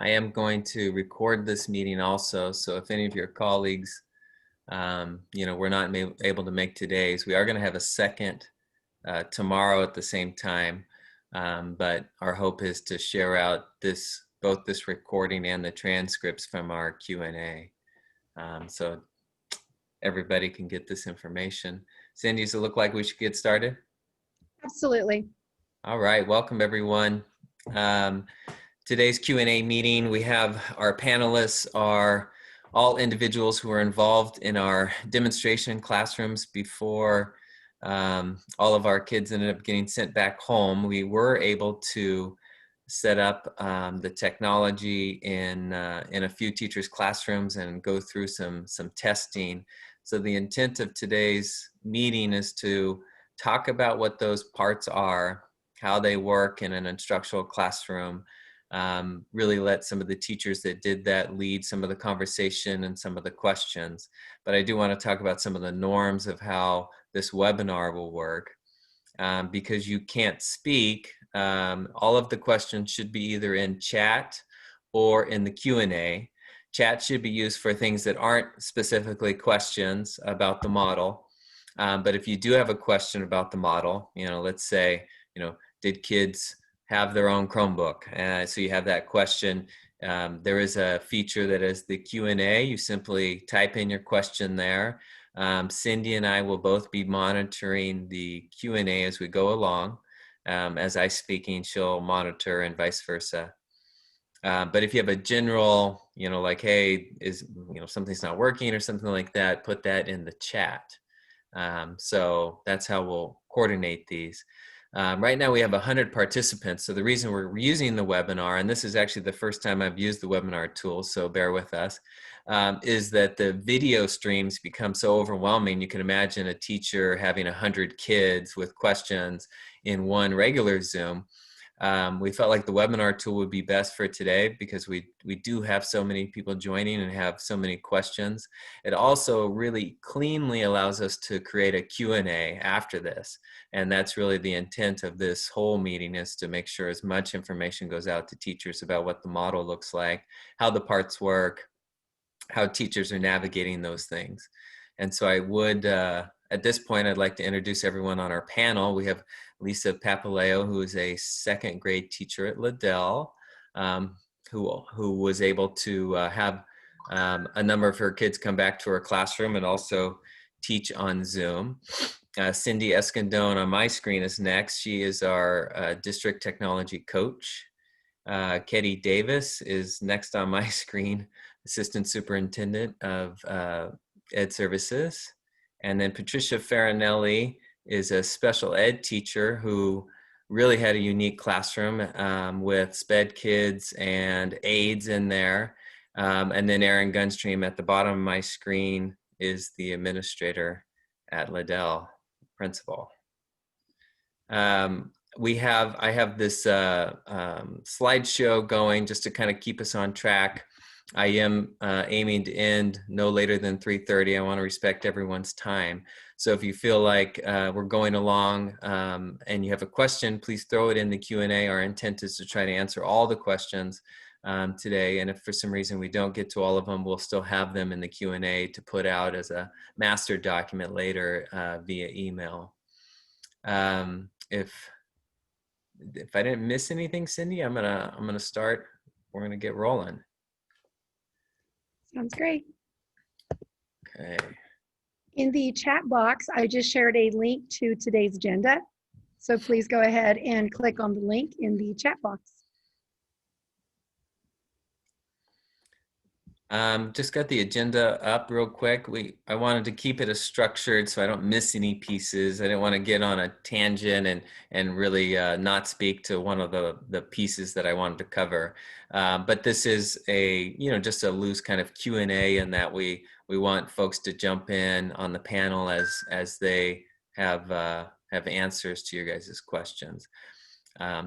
I am going to record this meeting also, so if any of your colleagues, we're not able to make today's, we are going to have a second tomorrow at the same time, but our hope is to share out both this recording and the transcripts from our Q&A, so everybody can get this information. Cindy, does it look like we should get started? Absolutely. All right, welcome everyone. Today's Q&A meeting, we have our panelists are all individuals who are involved in our demonstration classrooms before all of our kids ended up getting sent back home. We were able to set up the technology in a few teachers' classrooms and go through some testing. So the intent of today's meeting is to talk about what those parts are, how they work in an instructional classroom, really let some of the teachers that did that lead some of the conversation and some of the questions. But I do want to talk about some of the norms of how this webinar will work. Because you can't speak, all of the questions should be either in chat or in the Q&A. Chat should be used for things that aren't specifically questions about the model. But if you do have a question about the model, let's say, did kids have their own Chromebook? So you have that question. There is a feature that is the Q&A. You simply type in your question there. Cindy and I will both be monitoring the Q&A as we go along. As I speaking, she'll monitor and vice versa. But if you have a general, like, hey, something's not working or something like that, put that in the chat. So that's how we'll coordinate these. Right now we have 100 participants. So the reason we're using the webinar, and this is actually the first time I've used the webinar tool, so bear with us, is that the video streams become so overwhelming. You can imagine a teacher having 100 kids with questions in one regular Zoom. We felt like the webinar tool would be best for today because we do have so many people joining and have so many questions. It also really cleanly allows us to create a Q&A after this. And that's really the intent of this whole meeting, is to make sure as much information goes out to teachers about what the model looks like, how the parts work, how teachers are navigating those things. And so I would, at this point, I'd like to introduce everyone on our panel. We have Lisa Papaleo, who is a second grade teacher at Liddell, who was able to have a number of her kids come back to her classroom and also teach on Zoom. Cindy Escondone on my screen is next. She is our district technology coach. Ketty Davis is next on my screen, assistant superintendent of Ed Services. And then Patricia Farinelli is a special ed teacher who really had a unique classroom with SPED kids and aides in there. And then Erin Gunstream at the bottom of my screen is the administrator at Liddell, principal. I have this slideshow going just to kind of keep us on track. I am aiming to end no later than 3:30. I want to respect everyone's time. So if you feel like we're going along and you have a question, please throw it in the Q&A. Our intent is to try to answer all the questions today. And if for some reason we don't get to all of them, we'll still have them in the Q&A to put out as a master document later via email. If I didn't miss anything, Cindy, I'm gonna start. We're gonna get rolling. Sounds great. Okay. In the chat box, I just shared a link to today's agenda. So please go ahead and click on the link in the chat box. Just got the agenda up real quick. I wanted to keep it as structured so I don't miss any pieces. I didn't want to get on a tangent and really not speak to one of the pieces that I wanted to cover. But this is just a loose kind of Q&A, in that we want folks to jump in on the panel as they have answers to your guys' questions.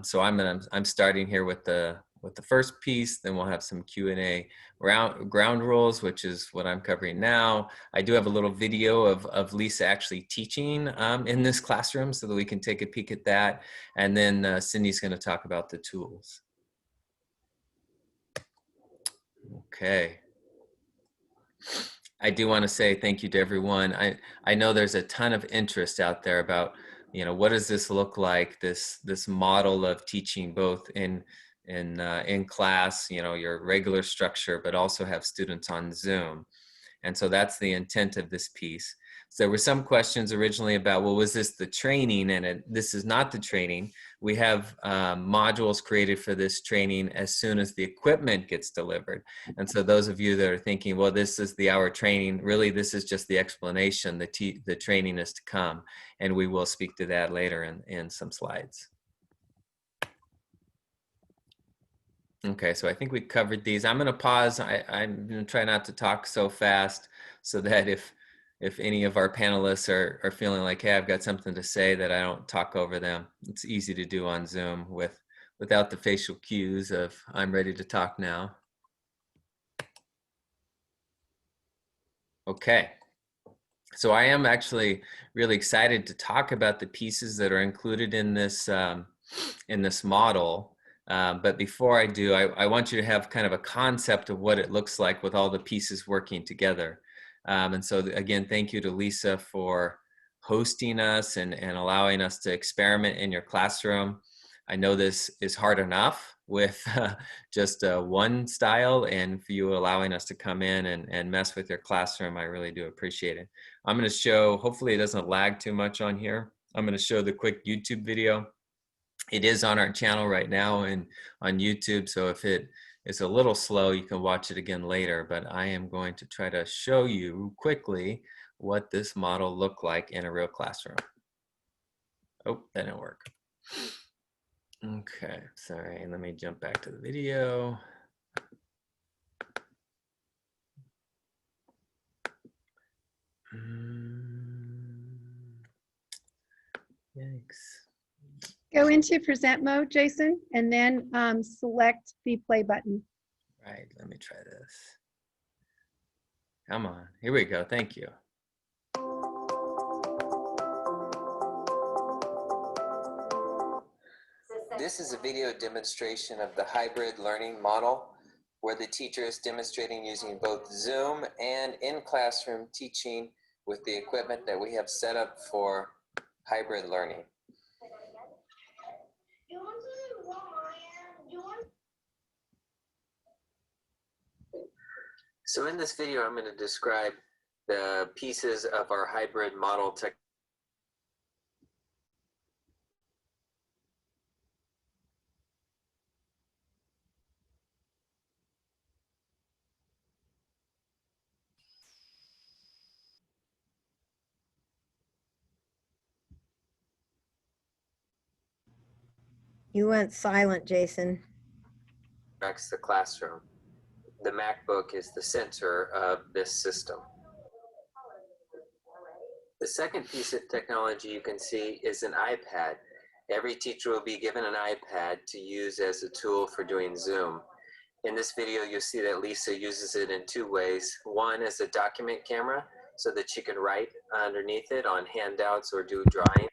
So I'm starting here with the first piece, then we'll have some Q&A ground rules, which is what I'm covering now. I do have a little video of Lisa actually teaching in this classroom so that we can take a peek at that. And then Cindy's going to talk about the tools. Okay. I do want to say thank you to everyone. I know there's a ton of interest out there about, what does this look like, this model of teaching both in class, your regular structure, but also have students on Zoom. And so that's the intent of this piece. So there were some questions originally about, well, was this the training? And this is not the training. We have modules created for this training as soon as the equipment gets delivered. And so those of you that are thinking, well, this is the hour training, really this is just the explanation. The training is to come. And we will speak to that later in some slides. Okay, so I think we covered these. I'm going to pause. I'm going to try not to talk so fast so that if any of our panelists are feeling like, hey, I've got something to say, that I don't talk over them. It's easy to do on Zoom without the facial cues of I'm ready to talk now. Okay. So I am actually really excited to talk about the pieces that are included in this model. But before I do, I want you to have kind of a concept of what it looks like with all the pieces working together. And so again, thank you to Lisa for hosting us and allowing us to experiment in your classroom. I know this is hard enough with just one style, and for you allowing us to come in and mess with your classroom, I really do appreciate it. I'm going to show, hopefully it doesn't lag too much on here. I'm going to show the quick YouTube video. It is on our channel right now and on YouTube, so if it is a little slow, you can watch it again later, but I am going to try to show you quickly what this model looked like in a real classroom. Oh, that didn't work. Okay, sorry, let me jump back to the video. Yikes. Go into present mode, Jason, and then select the play button. Right, let me try this. Come on, here we go, thank you. This is a video demonstration of the hybrid learning model where the teacher is demonstrating using both Zoom and in-classroom teaching with the equipment that we have set up for hybrid learning. So in this video, I'm going to describe the pieces of our hybrid model technology. You went silent, Jason. The classroom. The MacBook is the center of this system. The second piece of technology you can see is an iPad. Every teacher will be given an iPad to use as a tool for doing Zoom. In this video, you'll see that Lisa uses it in two ways. One is a document camera so that she can write underneath it on handouts or do drawings.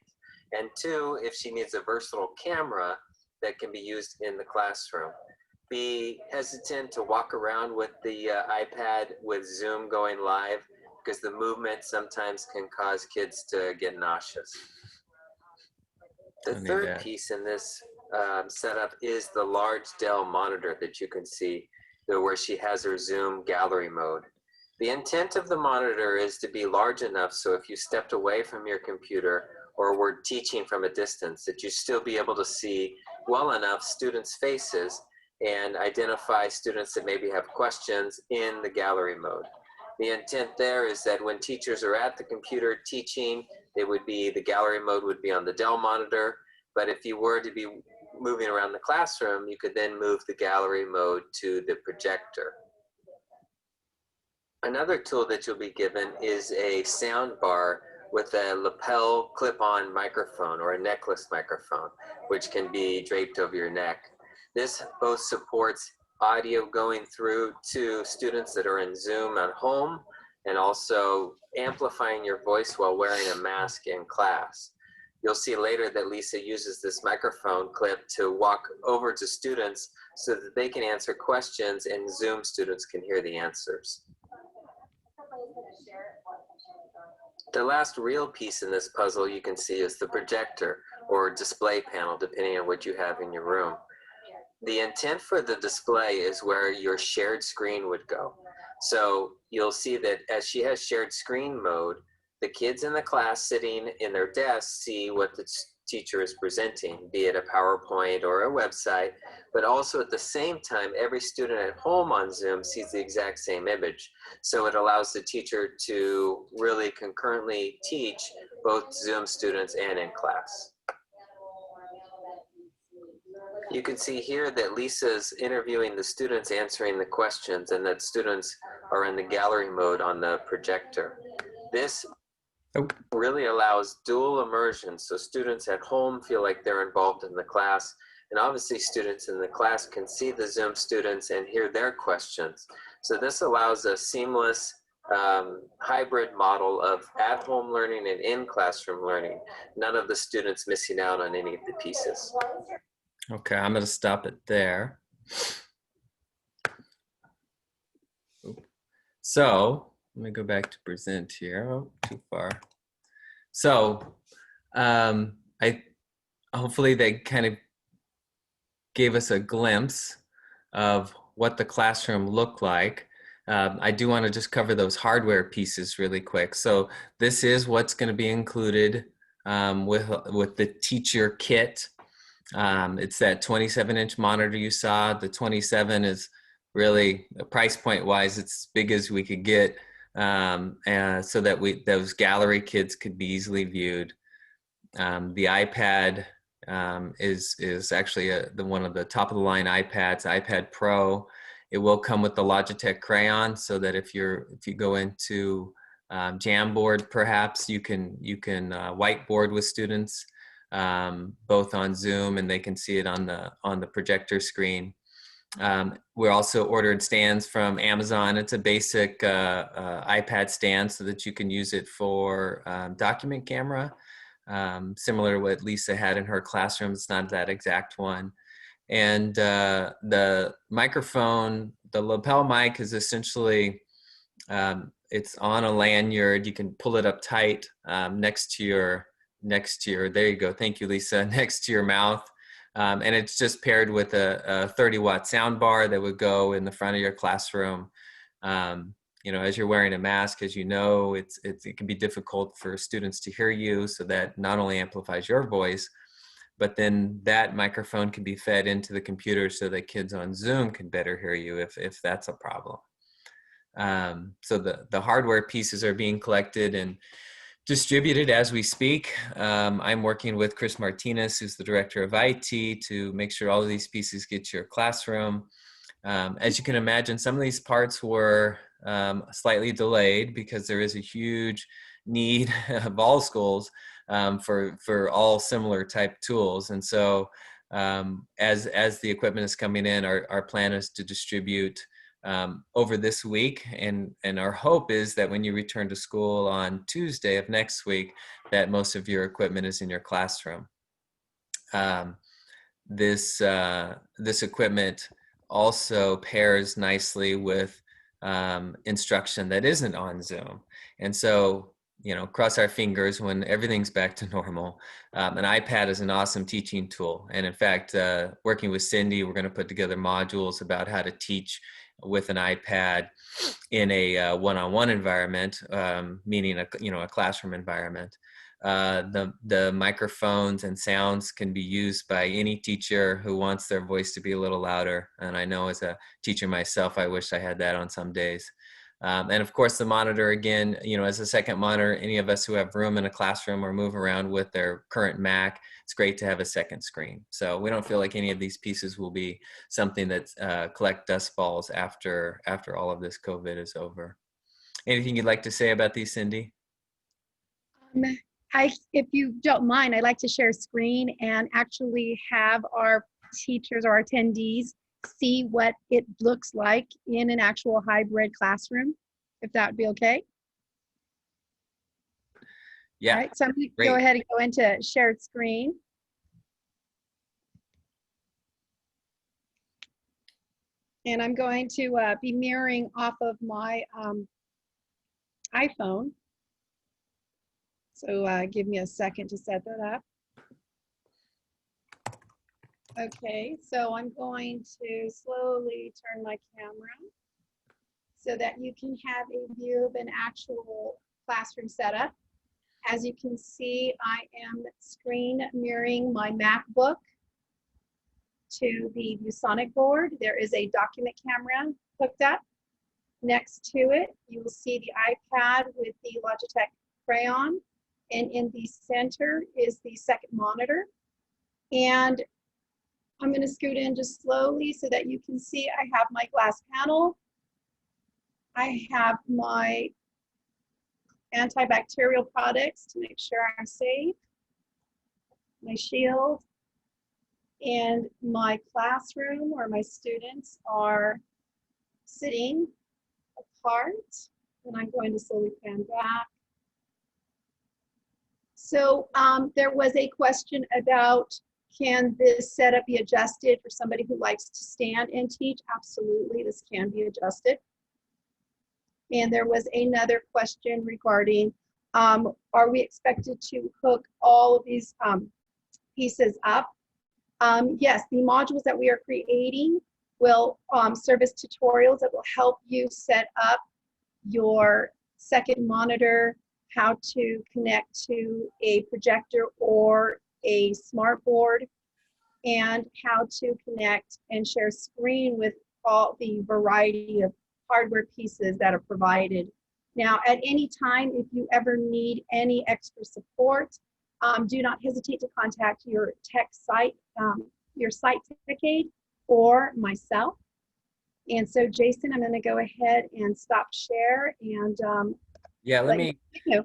And two, if she needs a versatile camera that can be used in the classroom. Be hesitant to walk around with the iPad with Zoom going live because the movement sometimes can cause kids to get nauseous. The third piece in this setup is the large Dell monitor that you can see where she has her Zoom gallery mode. The intent of the monitor is to be large enough so if you stepped away from your computer or were teaching from a distance that you still be able to see well enough students' faces and identify students that maybe have questions in the gallery mode. The intent there is that when teachers are at the computer teaching, the gallery mode would be on the Dell monitor, but if you were to be moving around the classroom, you could then move the gallery mode to the projector. Another tool that you'll be given is a sound bar with a lapel clip-on microphone or a necklace microphone, which can be draped over your neck. This both supports audio going through to students that are in Zoom at home and also amplifying your voice while wearing a mask in class. You'll see later that Lisa uses this microphone clip to walk over to students so that they can answer questions and Zoom students can hear the answers. The last real piece in this puzzle you can see is the projector or display panel, depending on what you have in your room. The intent for the display is where your shared screen would go. So you'll see that as she has shared screen mode, the kids in the class sitting in their desks see what the teacher is presenting, be it a PowerPoint or a website, but also at the same time, every student at home on Zoom sees the exact same image. So it allows the teacher to really concurrently teach both Zoom students and in class. You can see here that Lisa's interviewing the students, answering the questions, and that students are in the gallery mode on the projector. This really allows dual immersion, so students at home feel like they're involved in the class, and obviously students in the class can see the Zoom students and hear their questions. So this allows a seamless hybrid model of at-home learning and in-classroom learning. None of the students missing out on any of the pieces. Okay, I'm going to stop it there. So let me go back to present here. Oh, too far. So hopefully they kind of gave us a glimpse of what the classroom looked like. I do want to just cover those hardware pieces really quick. So this is what's going to be included with the teacher kit. It's that 27-inch monitor you saw. The 27 is really, price point wise, it's as big as we could get, so that those gallery kids could be easily viewed. The iPad is actually one of the top of the line iPads, iPad Pro. It will come with the Logitech crayon, so that if you go into Jamboard, perhaps you can whiteboard with students, both on Zoom, and they can see it on the projector screen. We also ordered stands from Amazon. It's a basic iPad stand so that you can use it for document camera, similar to what Lisa had in her classroom. It's not that exact one. And the microphone, the lapel mic, is essentially, it's on a lanyard. You can pull it up tight next to your, there you go. Thank you, Lisa. Next to your mouth. And it's just paired with a 30-watt sound bar that would go in the front of your classroom. You know, as you're wearing a mask, as you know, it can be difficult for students to hear you. So that not only amplifies your voice, but then that microphone can be fed into the computer so that kids on Zoom can better hear you if that's a problem. So the hardware pieces are being collected and distributed as we speak. I'm working with Chris Martinez, who's the director of IT, to make sure all of these pieces get to your classroom. As you can imagine, some of these parts were slightly delayed because there is a huge need of all schools for all similar type tools. And so as the equipment is coming in, our plan is to distribute over this week, and our hope is that when you return to school on Tuesday of next week, that most of your equipment is in your classroom. This equipment also pairs nicely with instruction that isn't on Zoom, and so, you know, cross our fingers when everything's back to normal. An iPad is an awesome teaching tool, and in fact, working with Cindy, we're going to put together modules about how to teach with an iPad in a one-on-one environment, meaning a classroom environment. The microphones and sounds can be used by any teacher who wants their voice to be a little louder. And I know as a teacher myself, I wish I had that on some days. And of course, the monitor, again, you know, as a second monitor, any of us who have room in a classroom or move around with their current Mac, it's great to have a second screen. So we don't feel like any of these pieces will be something that collect dust balls after all of this COVID is over. Anything you'd like to say about these, Cindy? If you don't mind, I'd like to share screen and actually have our teachers or attendees see what it looks like in an actual hybrid classroom, if that would be okay. Yeah, right, so I'm going to go great. ahead and go into shared screen. And I'm going to be mirroring off of my iPhone. So give me a second to set that up. Okay, so I'm going to slowly turn my camera so that you can have a view of an actual classroom setup. As you can see, I am screen mirroring my MacBook to the ViewSonic board. There is a document camera hooked up. Next to it, you will see the iPad with the Logitech crayon. And in the center is the second monitor. And I'm going to scoot in just slowly so that you can see I have my glass panel. I have my antibacterial products to make sure I'm safe, my shield, and my classroom where my students are sitting apart. And I'm going to slowly pan back. So there was a question about, can this setup be adjusted for somebody who likes to stand and teach? Absolutely, this can be adjusted. And there was another question regarding, are we expected to hook all of these pieces up? Yes, the modules that we are creating will serve as tutorials that will help you set up your second monitor, how to connect to a projector or a smart board, and how to connect and share screen with all the variety of hardware pieces that are provided. Now, at any time, if you ever need any extra support, do not hesitate to contact your tech site, your site tech aide, or myself. And so, Jason, I'm going to go ahead and stop share and Yeah, let you know.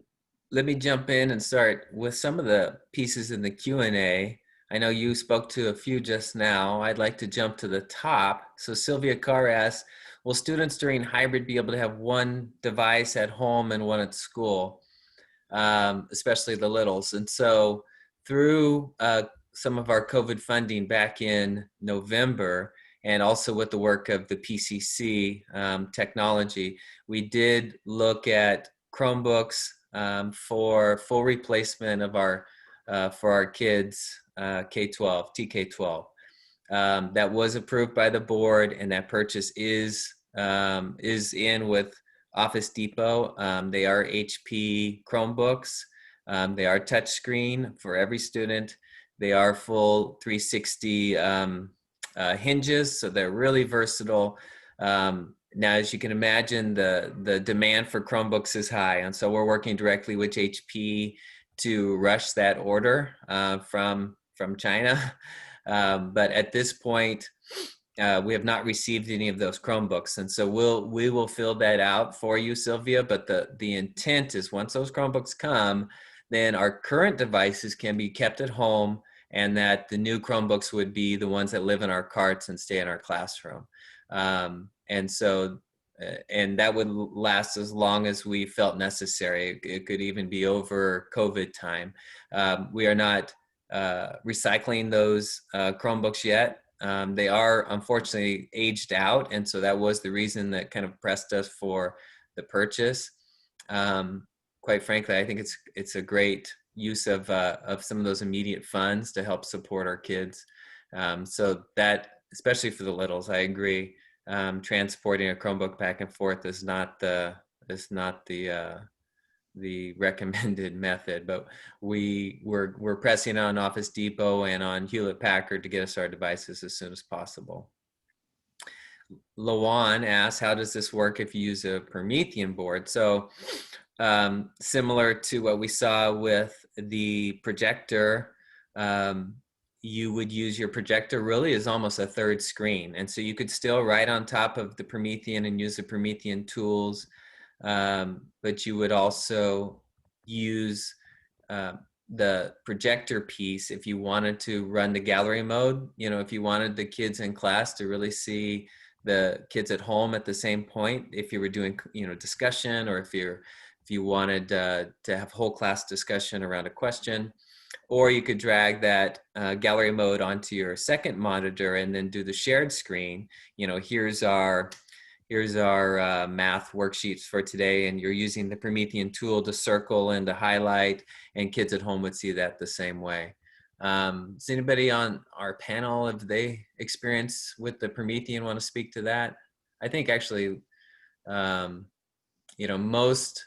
let me jump in and start with some of the pieces in the Q&A. I know you spoke to a few just now. I'd like to jump to the top. So Sylvia Carr asks, will students during hybrid be able to have one device at home and one at school, especially the littles? And so through some of our COVID funding back in November, and also with the work of the PCC technology, we did look at Chromebooks for full replacement of our for our kids K-12, TK-12. That was approved by the board, and that purchase is in with Office Depot. They are HP Chromebooks. They are touchscreen for every student. They are full 360 hinges, so they're really versatile. Now, as you can imagine, the demand for Chromebooks is high, and so we're working directly with HP to rush that order from China. But at this point, we have not received any of those Chromebooks, and so we will fill that out for you, Sylvia. But the intent is, once those Chromebooks come, then our current devices can be kept at home, and that the new Chromebooks would be the ones that live in our carts and stay in our classroom. And so, and that would last as long as we felt necessary. It could even be over COVID time. We are not recycling those Chromebooks yet. They are unfortunately aged out, and so that was the reason that kind of pressed us for the purchase. Quite frankly, I think it's a great use of some of those immediate funds to help support our kids. So that, especially for the littles, I agree. Transporting a Chromebook back and forth is not the recommended method, but we're pressing on Office Depot and on Hewlett Packard to get us our devices as soon as possible. Lawan asks, how does this work if you use a Promethean board? So similar to what we saw with the projector, you would use your projector really as almost a third screen. And so you could still write on top of the Promethean and use the Promethean tools, but you would also use the projector piece if you wanted to run the gallery mode. You know, if you wanted the kids in class to really see the kids at home at the same point, if you were doing, you know, discussion, or if you're if you wanted to have whole class discussion around a question, or you could drag that gallery mode onto your second monitor and then do the shared screen. You know, here's our math worksheets for today, and you're using the Promethean tool to circle and to highlight, and kids at home would see that the same way. Does anybody on our panel, have they experienced with the Promethean, want to speak to that? I think actually, you know, most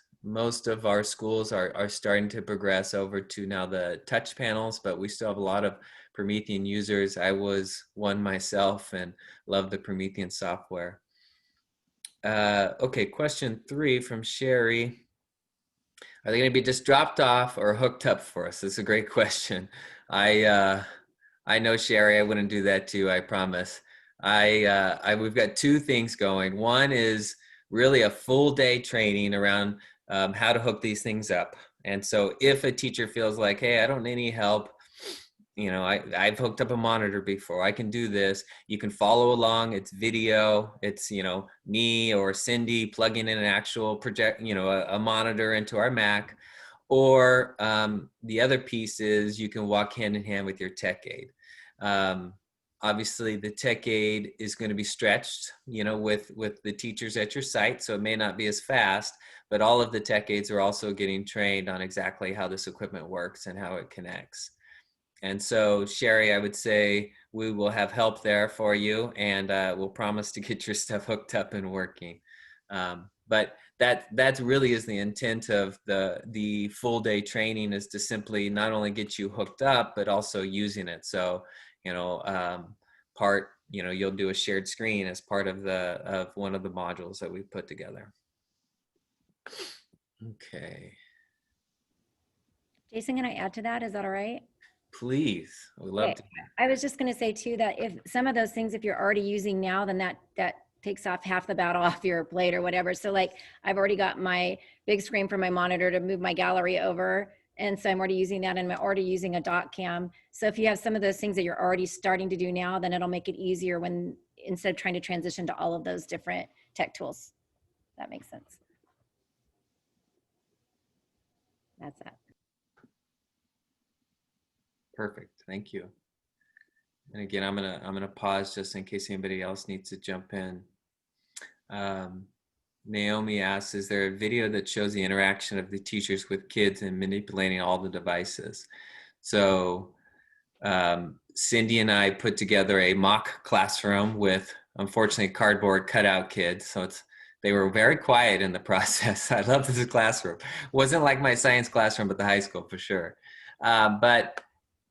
of our schools are starting to progress over to now the touch panels, but we still have a lot of Promethean users. I was one myself and love the Promethean software. Okay, question 3 from Sherry. Are they going to be just dropped off or hooked up for us? That's a great question. I know, Sherry, I wouldn't do that too, I promise. We've got 2 things going. One is really a full day training around how to hook these things up. And so if a teacher feels like, hey, I don't need any help, you know, I've hooked up a monitor before, I can do this. You can follow along. It's video. It's, you know, me or Cindy plugging in an actual project, you know, a monitor into our Mac. Or the other piece is you can walk hand in hand with your tech aid. Obviously, the tech aid is going to be stretched, you know, with the teachers at your site, so it may not be as fast, but all of the tech aids are also getting trained on exactly how this equipment works and how it connects. And so, Sherry, I would say we will have help there for you, and we'll promise to get your stuff hooked up and working. But that really is the intent of the full day training, is to simply not only get you hooked up, but also using it. So, you know, you know, you'll do a shared screen as part of one of the modules that we've put together. Okay. Jason, can I add to that? Is that all right? Please, we love to. I was just going to say too, that if some of those things, if you're already using now, then that takes off half the battle off your plate or whatever. So like, I've already got my big screen for my monitor to move my gallery over. And so I'm already using that, and I'm already using a dot cam. So if you have some of those things that you're already starting to do now, then it'll make it easier instead of trying to transition to all of those different tech tools. That makes sense. That's that. Perfect. Thank you. And again, I'm gonna pause just in case anybody else needs to jump in. Naomi asks, is there a video that shows the interaction of the teachers with kids and manipulating all the devices? So Cindy and I put together a mock classroom with, unfortunately, cardboard cutout kids. So they were very quiet in the process. I love this classroom. Wasn't like my science classroom at the high school for sure. But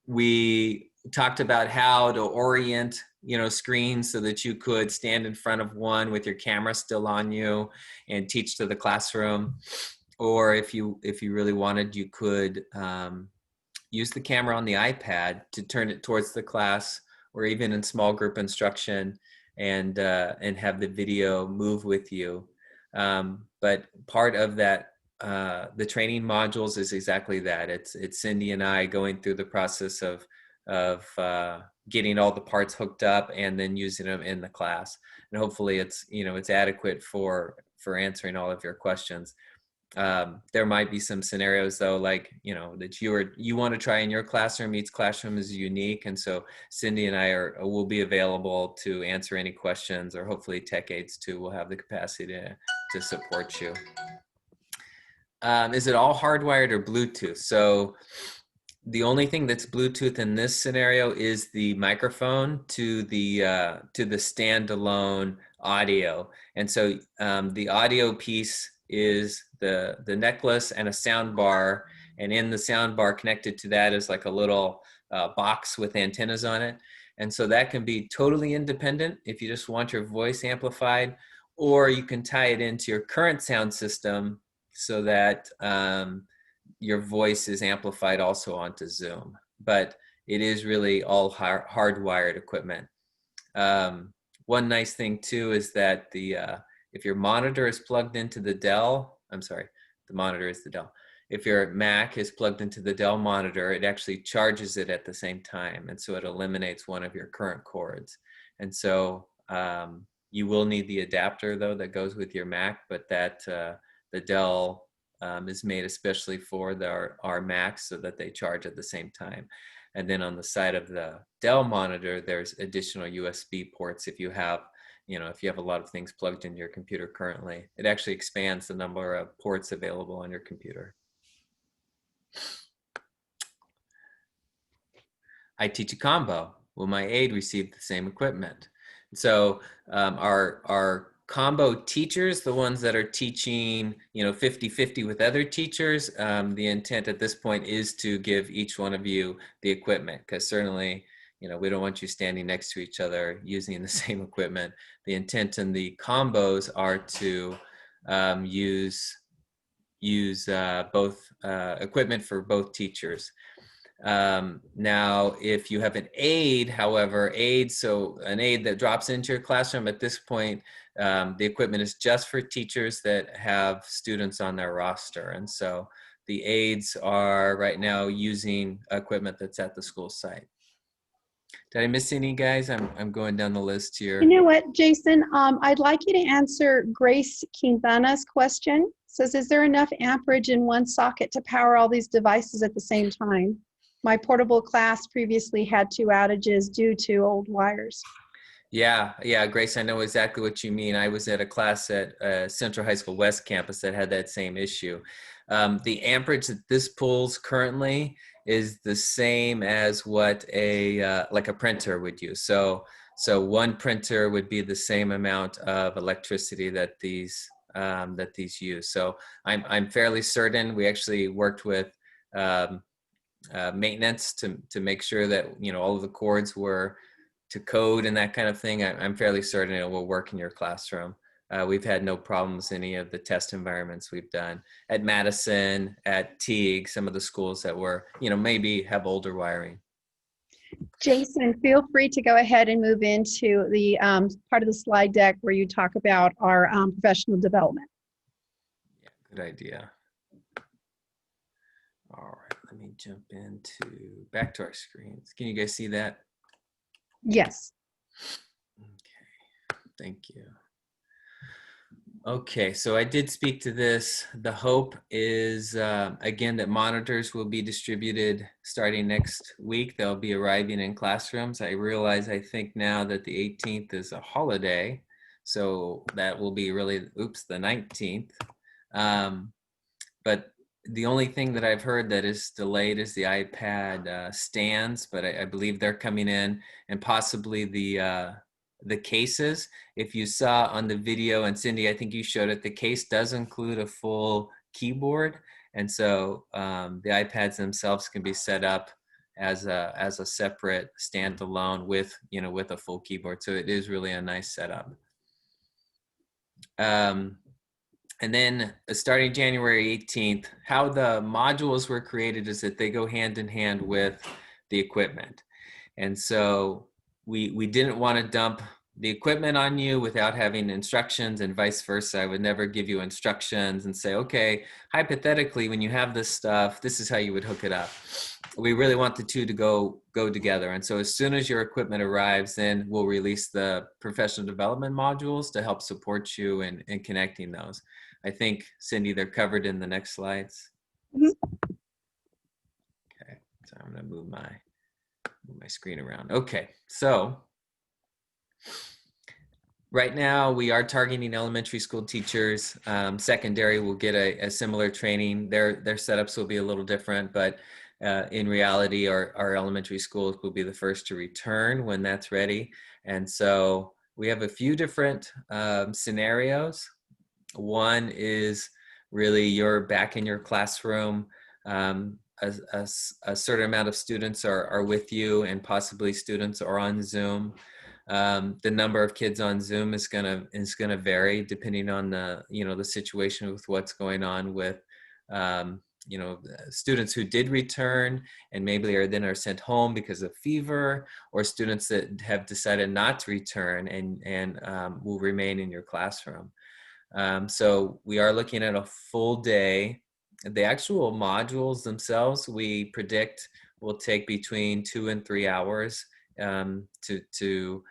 we talked about how to orient, you know, screens so that you could stand in front of one with your camera still on you and teach to the classroom. Or if you really wanted, you could use the camera on the iPad to turn it towards the class, or even in small group instruction, and have the video move with you. But part of that, the training modules is exactly that. It's Cindy and I going through the process of getting all the parts hooked up and then using them in the class. And hopefully it's, you know, it's adequate for answering all of your questions. There might be some scenarios though, like, you know, that you want to try in your classroom. Each classroom is unique. And so Cindy and I will be available to answer any questions, or hopefully tech aids too will have the capacity to support you. Is it all hardwired or Bluetooth? So the only thing that's Bluetooth in this scenario is the microphone to the standalone audio. And so the audio piece is the necklace and a sound bar, and in the sound bar connected to that is like a little box with antennas on it. And so that can be totally independent if you just want your voice amplified, or you can tie it into your current sound system so that your voice is amplified also onto Zoom. But it is really all hardwired equipment. One nice thing too is that if your monitor is plugged into the Dell, the monitor is the Dell. If your Mac is plugged into the Dell monitor, it actually charges it at the same time. And so it eliminates one of your current cords. And so you will need the adapter though that goes with your Mac, but that the Dell is made especially for our Macs so that they charge at the same time. And then on the side of the Dell monitor, there's additional USB ports if you have, if you have a lot of things plugged into your computer currently. It actually expands the number of ports available on your computer. I teach a combo. Will my aide receive the same equipment? So our combo teachers, the ones that are teaching, 50-50 with other teachers, the intent at this point is to give each one of you the equipment, because certainly, we don't want you standing next to each other using the same equipment. The intent in the combos are to use both equipment for both teachers. Now, if you have an aide, however, so an aide that drops into your classroom at this point, the equipment is just for teachers that have students on their roster. And so the aides are right now using equipment that's at the school site. Did I miss any, guys? I'm going down the list here. You know what, Jason? I'd like you to answer Grace Quintana's question. It says, is there enough amperage in one socket to power all these devices at the same time? My portable class previously had 2 outages due to old wires. Yeah, Grace, I know exactly what you mean. I was at a class at Central High School West Campus that had that same issue. The amperage that this pulls currently is the same as what like a printer would use. So one printer would be the same amount of electricity that these use. So I'm fairly certain. We actually worked with maintenance to make sure that all of the cords were to code and that kind of thing. I'm fairly certain it will work in your classroom. We've had no problems in any of the test environments we've done at Madison, at Teague, some of the schools that were, maybe have older wiring. Jason, feel free to go ahead and move into the part of the slide deck where you talk about our professional development. Yeah, good idea. All right, let me jump back to our screens. Can you guys see that? Yes. Okay, thank you. Okay, so I did speak to this. The hope is, again, that monitors will be distributed starting next week. They'll be arriving in classrooms. I realize, I think now that the 18th is a holiday, so that will be really, the 19th. But the only thing that I've heard that is delayed is the iPad stands, but I believe they're coming in, and possibly the cases. If you saw on the video, and Cindy, I think you showed it, the case does include a full keyboard. And so the iPads themselves can be set up as a separate standalone with a full keyboard. So it is really a nice setup. And then starting January 18th, how the modules were created is that they go hand in hand with the equipment. And so we didn't want to dump the equipment on you without having instructions, and vice versa. I would never give you instructions and say, okay, hypothetically, when you have this stuff, this is how you would hook it up. We really want the two to go together. And so as soon as your equipment arrives, then we'll release the professional development modules to help support you in connecting those. I think, Cindy, they're covered in the next slides. Mm-hmm. Okay, so I'm gonna move my screen around. Okay, so right now we are targeting elementary school teachers. Secondary will get a similar training. Their setups will be a little different, but in reality, our elementary schools will be the first to return when that's ready. And so we have a few different scenarios. One is really you're back in your classroom. A certain amount of students are with you, and possibly students are on Zoom. The number of kids on Zoom is gonna vary depending on the situation with what's going on with students who did return and maybe are sent home because of fever, or students that have decided not to return and will remain in your classroom. So we are looking at a full day. The actual modules themselves, we predict will take between 2 and 3 hours to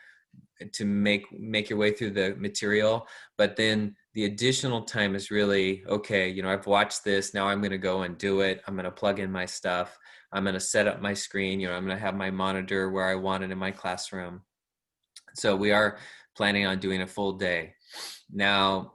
make your way through the material. But then The additional time is really, okay, you know, I've watched this, now I'm going to go and do it. I'm going to plug in my stuff. I'm going to set up my screen, you know, I'm going to have my monitor where I want it in my classroom. So we are planning on doing a full day. Now,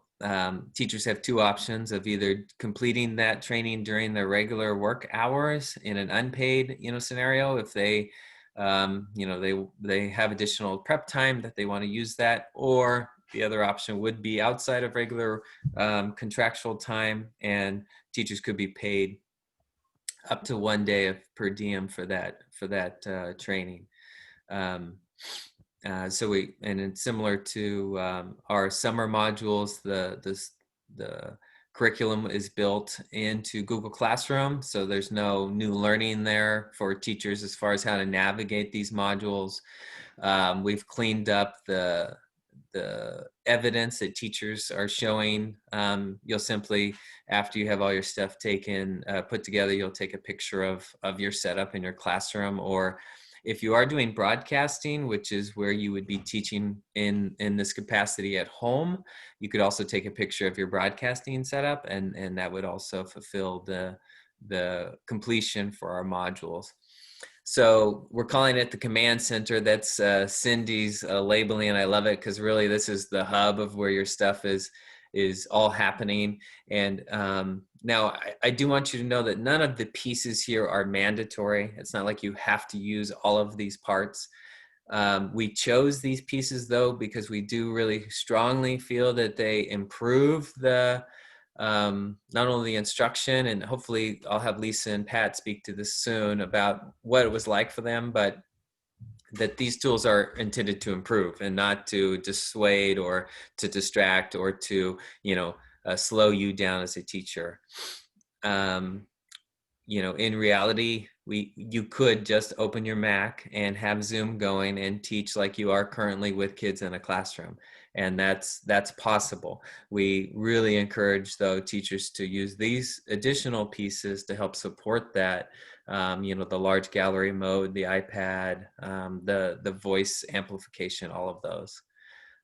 teachers have two options of either completing that training during their regular work hours in an unpaid, you know, scenario. If they, you know, they have additional prep time that they want to use that, or the other option would be outside of regular contractual time, and teachers could be paid up to 1 day of per diem for that training. So and it's similar to our summer modules, the curriculum is built into Google Classroom. So there's no new learning there for teachers as far as how to navigate these modules. We've cleaned up the evidence that teachers are showing. You'll simply, after you have all your stuff taken, put together, you'll take a picture of your setup in your classroom, or if you are doing broadcasting, which is where you would be teaching in this capacity at home, you could also take a picture of your broadcasting setup, and that would also fulfill the completion for our modules. So we're calling it the command center. That's Cindy's labeling, and I love it because really this is the hub of where your stuff is all happening. And now I do want you to know that none of the pieces here are mandatory. It's not like you have to use all of these parts. We chose these pieces though because we do really strongly feel that they improve the not only the instruction, and hopefully I'll have Lisa and Pat speak to this soon about what it was like for them, but that these tools are intended to improve and not to dissuade or to distract or to, you know, slow you down as a teacher. You know, in reality, you could just open your Mac and have Zoom going and teach like you are currently with kids in a classroom. And that's possible. We really encourage, though, teachers to use these additional pieces to help support that. You know, the large gallery mode, the iPad, the voice amplification, all of those.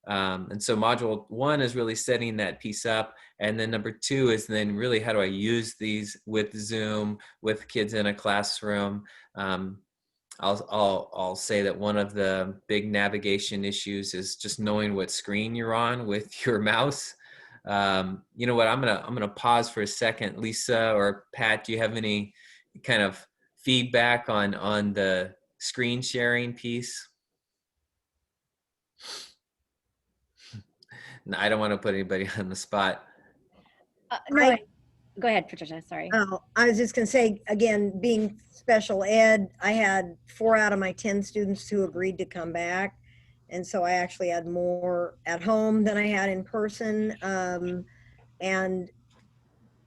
And so module 1 is really setting that piece up. And then number 2 is then really how do I use these with Zoom, with kids in a classroom. I'll say that one of the big navigation issues is just knowing what screen you're on with your mouse. You know what, I'm gonna pause for a second. Lisa or Pat, do you have any kind of feedback on the screen sharing piece? No, I don't want to put anybody on the spot. No, go ahead, Patricia. Sorry. Oh, I was just going to say, again, being special ed, I had 4 out of my 10 students who agreed to come back. And so I actually had more at home than I had in person. And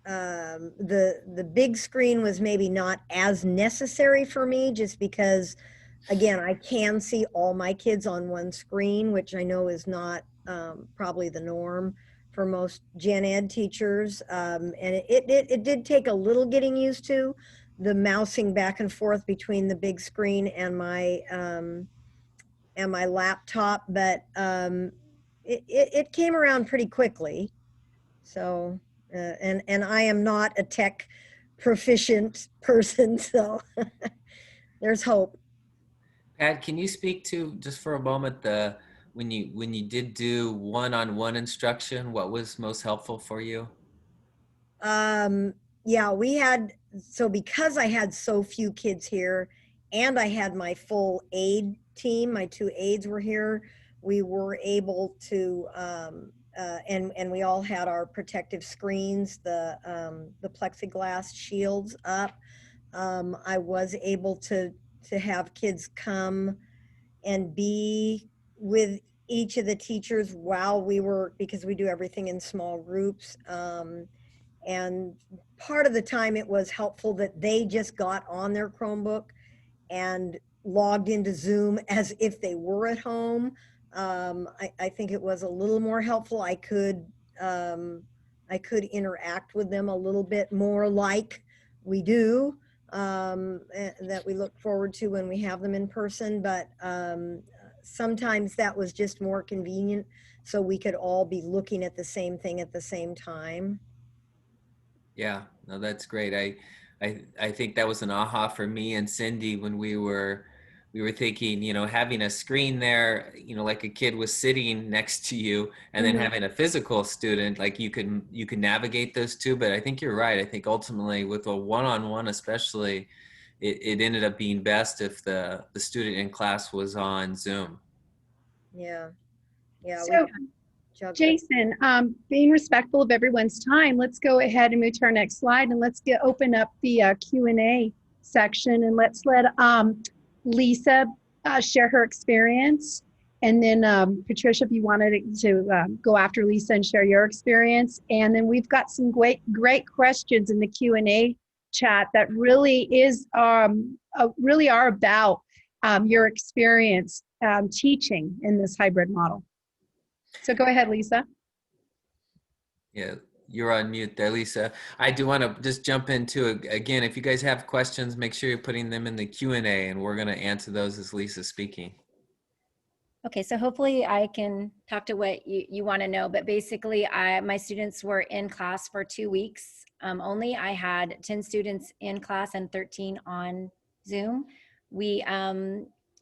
the big screen was maybe not as necessary for me, just because, again, I can see all my kids on one screen, which I know is not probably the norm for most gen ed teachers. And it did take a little getting used to, the mousing back and forth between the big screen and my laptop, but it came around pretty quickly. So, and I am not a tech proficient person, so there's hope. Pat, can you speak to, just for a moment, when you did do one-on-one instruction, what was most helpful for you? Yeah, we had, so because I had so few kids here and I had my full aid team, my 2 aides were here, we were able to, and we all had our protective screens, the plexiglass shields up. I was able to have kids come and be with each of the teachers while we were, because we do everything in small groups. And part of the time it was helpful that they just got on their Chromebook and logged into Zoom as if they were at home. I think it was a little more helpful. I could interact with them a little bit more like we do, that we look forward to when we have them in person. But sometimes that was just more convenient, so we could all be looking at the same thing at the same time. Yeah, no, that's great. I think that was an aha for me and Cindy when we were thinking, having a screen there, like a kid was sitting next to you, and then Mhm. having a physical student, like you can navigate those two. But I think you're right. I think ultimately with a one-on-one, especially, it ended up being best if the student in class was on Zoom. Yeah, yeah, we So juggled it. Jason, being respectful of everyone's time, let's go ahead and move to our next slide, and let's open up the Q&A section, and let's let Lisa share her experience. And then Patricia, if you wanted to go after Lisa and share your experience. And then we've got some great questions in the Q&A chat that really really are about your experience teaching in this hybrid model. So go ahead, Lisa. Yeah, you're on mute there, Lisa. I do want to just jump into, again, if you guys have questions, make sure you're putting them in the Q&A, and we're going to answer those as Lisa's speaking. Okay, so hopefully I can talk to what you want to know, but basically my students were in class for 2 weeks only. I had 10 students in class and 13 on Zoom. We,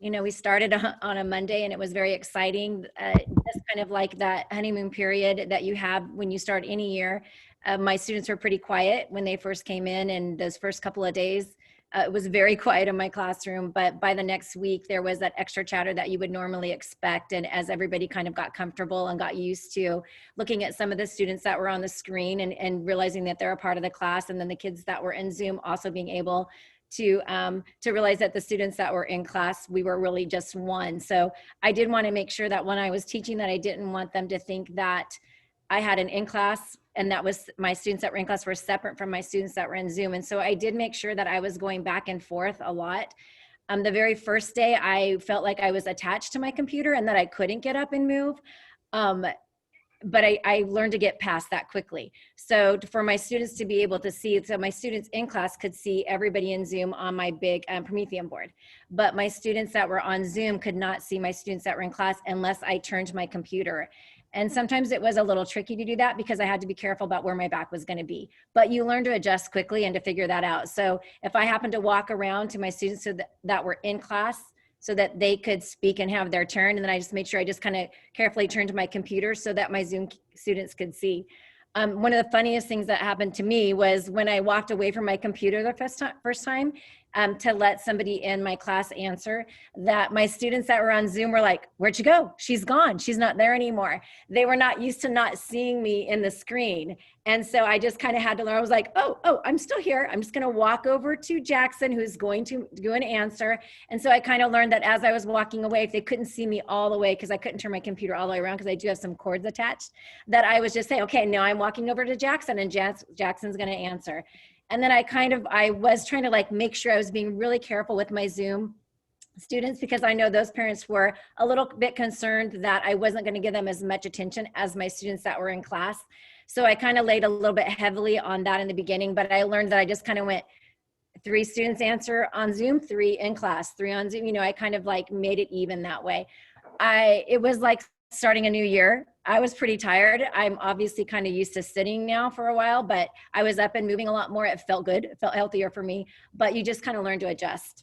we started on a Monday, and it was very exciting. Just kind of like that honeymoon period that you have when you start any year. My students were pretty quiet when they first came in, and those first couple of days, it was very quiet in my classroom, but by the next week, there was that extra chatter that you would normally expect. And as everybody kind of got comfortable and got used to looking at some of the students that were on the screen and realizing that they're a part of the class, and then the kids that were in Zoom also being able to realize that the students that were in class, we were really just one. So I did want to make sure that when I was teaching, that I didn't want them to think that I had an in-class, and that was my students that were in class were separate from my students that were in Zoom. And so I did make sure that I was going back and forth a lot. The very first day, I felt like I was attached to my computer and that I couldn't get up and move. But I learned to get past that quickly. So for my students to be able to see, so my students in class could see everybody in Zoom on my big Promethean board, but my students that were on Zoom could not see my students that were in class unless I turned my computer. And sometimes it was a little tricky to do that because I had to be careful about where my back was going to be, but you learn to adjust quickly and to figure that out. So if I happened to walk around to my students that were in class, so that they could speak and have their turn. And then I just made sure I just kind of carefully turned to my computer so that my Zoom students could see. One of the funniest things that happened to me was when I walked away from my computer the first time to let somebody in my class answer, that my students that were on Zoom were like, "Where'd you go? She's gone. She's not there anymore." They were not used to not seeing me in the screen. And so I just kind of had to learn. I was like, oh, I'm still here. I'm just going to walk over to Jackson, who's going to do an answer. And so I kind of learned that as I was walking away, if they couldn't see me all the way, because I couldn't turn my computer all the way around because I do have some cords attached, that I was just saying, okay, now I'm walking over to Jackson, and Jackson's going to answer. And then I was trying to like make sure I was being really careful with my Zoom students, because I know those parents were a little bit concerned that I wasn't going to give them as much attention as my students that were in class. So I kind of laid a little bit heavily on that in the beginning, but I learned that I just kind of went 3 students answer on Zoom, 3 in class, 3 on Zoom. I kind of like made it even that way. It was like starting a new year. I was pretty tired. I'm obviously kind of used to sitting now for a while, but I was up and moving a lot more. It felt good. It felt healthier for me, but you just kind of learn to adjust.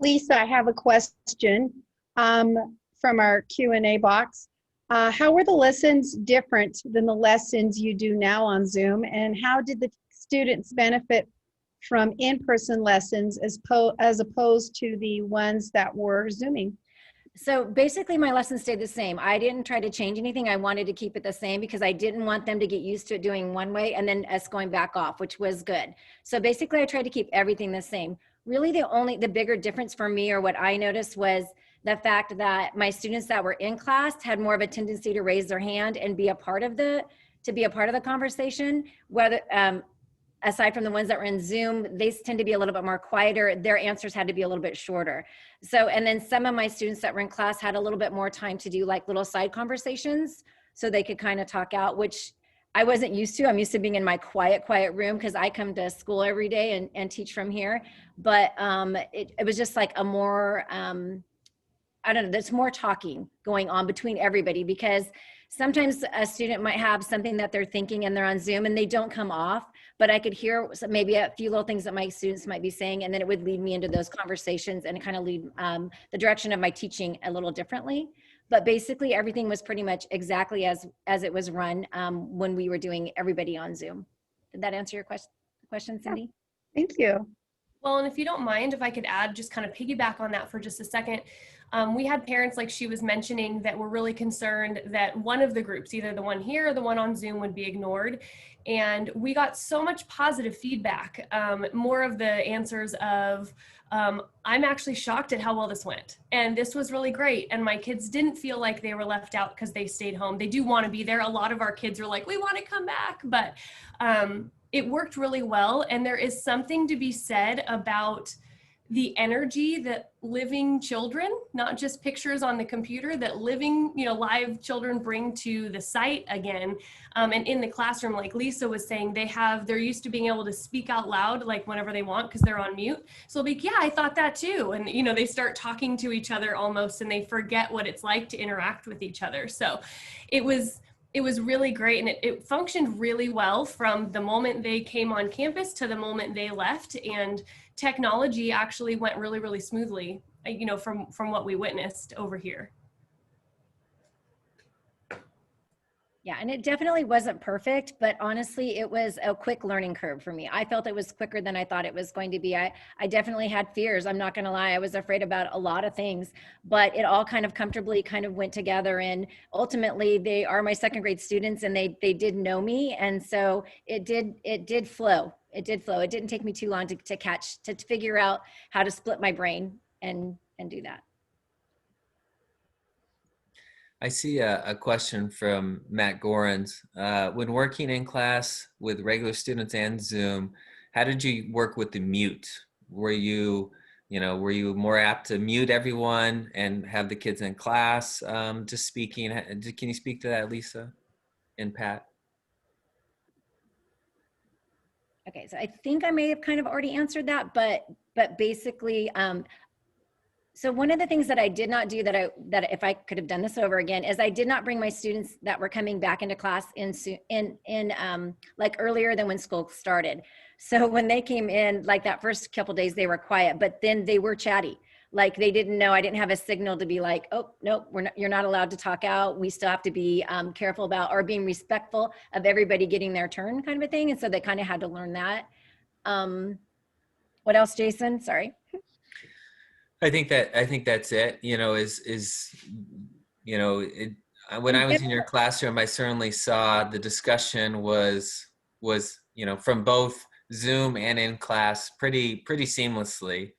Lisa, I have a question from our Q&A box. How were the lessons different than the lessons you do now on Zoom? And how did the students benefit from in-person lessons as opposed to the ones that were Zooming? So basically my lessons stayed the same. I didn't try to change anything. I wanted to keep it the same because I didn't want them to get used to it doing one way and then us going back off, which was good. So basically I tried to keep everything the same. Really the bigger difference for me, or what I noticed, was the fact that my students that were in class had more of a tendency to raise their hand and be a part of the conversation, whether aside from the ones that were in Zoom, they tend to be a little bit more quieter. Their answers had to be a little bit shorter. So, and then some of my students that were in class had a little bit more time to do like little side conversations so they could kind of talk out, which I wasn't used to. I'm used to being in my quiet room because I come to school every day and teach from here. But it was just like a more, I don't know, there's more talking going on between everybody, because sometimes a student might have something that they're thinking and they're on Zoom and they don't come off, but I could hear maybe a few little things that my students might be saying, and then it would lead me into those conversations and kind of lead the direction of my teaching a little differently. But basically everything was pretty much exactly as it was run when we were doing everybody on Zoom. Did that answer your question, Cindy? Thank you. Well, and if you don't mind, if I could add, just kind of piggyback on that for just a second. We had parents, like she was mentioning, that were really concerned that one of the groups, either the one here or the one on Zoom, would be ignored. And we got so much positive feedback, more of the answers of, I'm actually shocked at how well this went. And this was really great. And my kids didn't feel like they were left out because they stayed home. They do want to be there. A lot of our kids are like, we want to come back. But it worked really well. And there is something to be said about the energy that living children, not just pictures on the computer, that living, live children bring to the site again. And in the classroom, like Lisa was saying, they're used to being able to speak out loud, like whenever they want, because they're on mute. So they'll be, yeah, I thought that too. And, they start talking to each other almost, and they forget what it's like to interact with each other. So it was really great, and it functioned really well from the moment they came on campus to the moment they left, and technology actually went really, really smoothly, from what we witnessed over here. Yeah, and it definitely wasn't perfect, but honestly, it was a quick learning curve for me. I felt it was quicker than I thought it was going to be. I definitely had fears. I'm not going to lie. I was afraid about a lot of things, but it all kind of comfortably kind of went together. And ultimately, they are my second grade students, and they did know me. And so it did flow. It did flow. It didn't take me too long to figure out how to split my brain and do that. I see a question from Matt Gorans. When working in class with regular students and Zoom, how did you work with the mute? Were you more apt to mute everyone and have the kids in class just speaking? Can you speak to that, Lisa and Pat? Okay, so I think I may have kind of already answered that, but basically, so one of the things that I did not do that if I could have done this over again is I did not bring my students that were coming back into class in like earlier than when school started. So when they came in, like that first couple days, they were quiet, but then they were chatty. Like they didn't know, I didn't have a signal to be like, oh, no, you're not allowed to talk out. We still have to be careful about, or being respectful of everybody getting their turn, kind of a thing. And so they kind of had to learn that. What else, Jason? Sorry. I think that's it. When I was in your classroom, I certainly saw the discussion was from both Zoom and in class pretty seamlessly.